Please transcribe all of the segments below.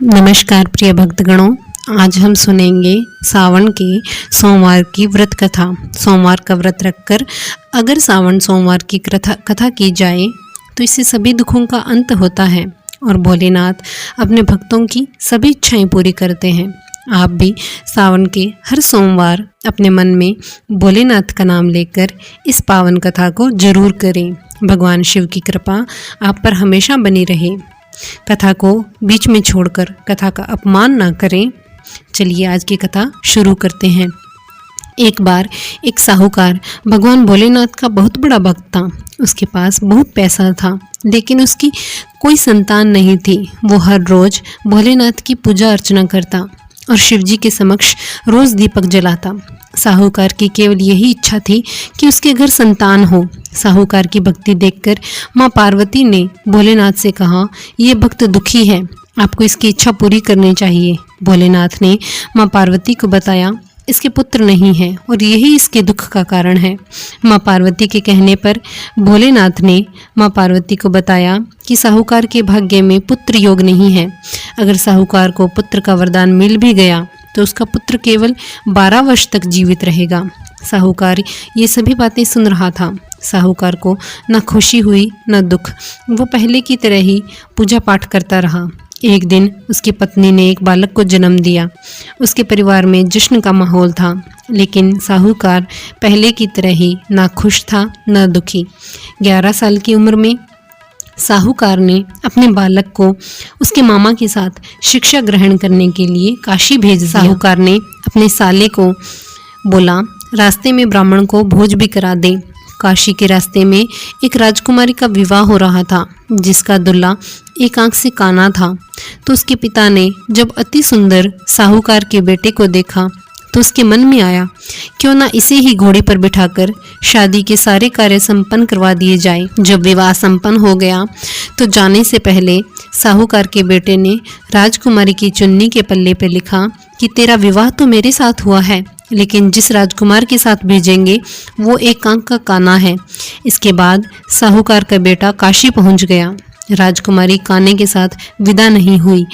नमस्कार प्रिय भक्तगणों, आज हम सुनेंगे सावन के सोमवार की व्रत कथा। सोमवार का व्रत रखकर अगर सावन सोमवार की कथा की जाए तो इससे सभी दुखों का अंत होता है और भोलेनाथ अपने भक्तों की सभी इच्छाएं पूरी करते हैं। आप भी सावन के हर सोमवार अपने मन में भोलेनाथ का नाम लेकर इस पावन कथा को जरूर करें। भगवान शिव की कृपा आप पर हमेशा बनी रहे। कथा को बीच में छोड़कर कथा का अपमान ना करें। चलिए आज की कथा शुरू करते हैं। एक बार एक साहूकार भगवान भोलेनाथ का बहुत बड़ा भक्त था। उसके पास बहुत पैसा था, लेकिन उसकी कोई संतान नहीं थी। वो हर रोज भोलेनाथ की पूजा अर्चना करता और शिवजी के समक्ष रोज दीपक जलाता। साहूकार की केवल यही इच्छा थी कि उसके घर संतान हो। साहूकार की भक्ति देखकर माँ पार्वती ने भोलेनाथ से कहा, ये भक्त दुखी है, आपको इसकी इच्छा पूरी करनी चाहिए। भोलेनाथ ने माँ पार्वती को बताया, इसके पुत्र नहीं है और यही इसके दुख का कारण है। माँ पार्वती के कहने पर भोलेनाथ ने माँ पार्वती को बताया कि साहूकार के भाग्य में पुत्र योग नहीं है। अगर साहूकार को पुत्र का वरदान मिल भी गया तो उसका पुत्र केवल 12 वर्ष तक जीवित रहेगा। साहूकार ये सभी बातें सुन रहा था। साहूकार को न खुशी हुई न दुख। वो पहले की तरह ही पूजा पाठ करता रहा। एक दिन उसकी पत्नी ने एक बालक को जन्म दिया। उसके परिवार में जश्न का माहौल था, लेकिन साहूकार पहले की तरह ही ना खुश था न दुखी। 11 साल की उम्र में साहूकार ने अपने बालक को उसके मामा के साथ शिक्षा ग्रहण करने के लिए काशी भेज दिया। साहूकार ने अपने साले को बोला, रास्ते में ब्राह्मण को भोज भी करा दे। काशी के रास्ते में एक राजकुमारी का विवाह हो रहा था, जिसका दुल्हा एक आंख से काना था। तो उसके पिता ने जब अति सुंदर साहूकार के बेटे को देखा तो उसके मन में आया, क्यों ना इसे ही घोड़े पर बिठाकर शादी के सारे कार्य संपन्न करवा दिए जाए। जब विवाह संपन्न हो गया तो जाने से पहले साहूकार के बेटे ने राजकुमारी की चुन्नी के पल्ले पर लिखा कि तेरा विवाह तो मेरे साथ हुआ है, लेकिन जिस राजकुमार के साथ भेजेंगे वो एक आंख का काना है। इसके बाद साहूकार का बेटा काशी पहुंच गया। राजकुमारी काने के साथ विदा नहीं हुई।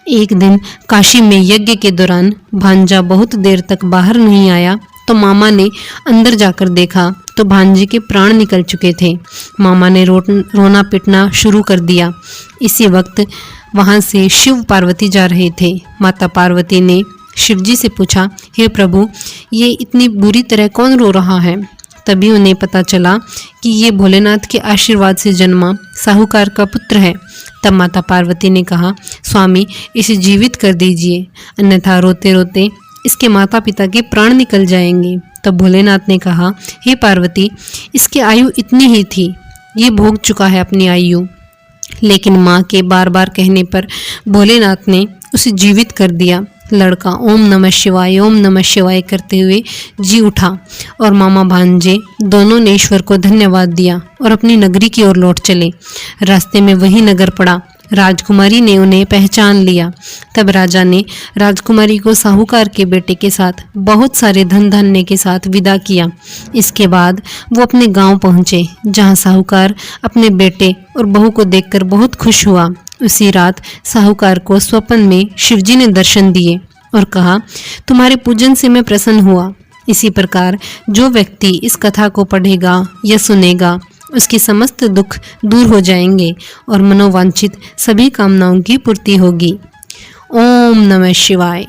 एक दिन काशी में यज्ञ के दौरान भांजा बहुत देर तक बाहर नहीं आया तो मामा ने अंदर जाकर देखा तो भांजे के प्राण निकल चुके थे। मामा ने रोना पिटना शुरू कर दिया। इसी वक्त वहां से शिव पार्वती जा रहे थे। माता पार्वती ने शिवजी से पूछा, हे प्रभु, ये इतनी बुरी तरह कौन रो रहा है? तभी उन्हें पता चला कि ये भोलेनाथ के आशीर्वाद से जन्मा साहूकार का पुत्र है। तब माता पार्वती ने कहा, स्वामी, इसे जीवित कर दीजिए, अन्यथा रोते रोते इसके माता पिता के प्राण निकल जाएंगे। तब भोलेनाथ ने कहा, हे पार्वती, इसकी आयु इतनी ही थी, ये भोग चुका है अपनी आयु। लेकिन माँ के बार बार कहने पर भोलेनाथ ने उसे जीवित कर दिया। लड़का ओम नमः शिवाय करते हुए जी उठा और मामा भांजे दोनों ने ईश्वर को धन्यवाद दिया और अपनी नगरी की ओर लौट चले। रास्ते में वही नगर पड़ा। राजकुमारी ने उन्हें पहचान लिया। तब राजा ने राजकुमारी को साहूकार के बेटे के साथ बहुत सारे धन धान्य के साथ विदा किया। इसके बाद वो अपने गांव पहुंचे, जहां साहूकार अपने बेटे और बहू को देखकर बहुत खुश हुआ। उसी रात साहूकार को स्वप्न में शिवजी ने दर्शन दिए और कहा, तुम्हारे पूजन से मैं प्रसन्न हुआ। इसी प्रकार जो व्यक्ति इस कथा को पढ़ेगा या सुनेगा उसके समस्त दुख दूर हो जाएंगे और मनोवांछित सभी कामनाओं की पूर्ति होगी। ओम नमः शिवाय।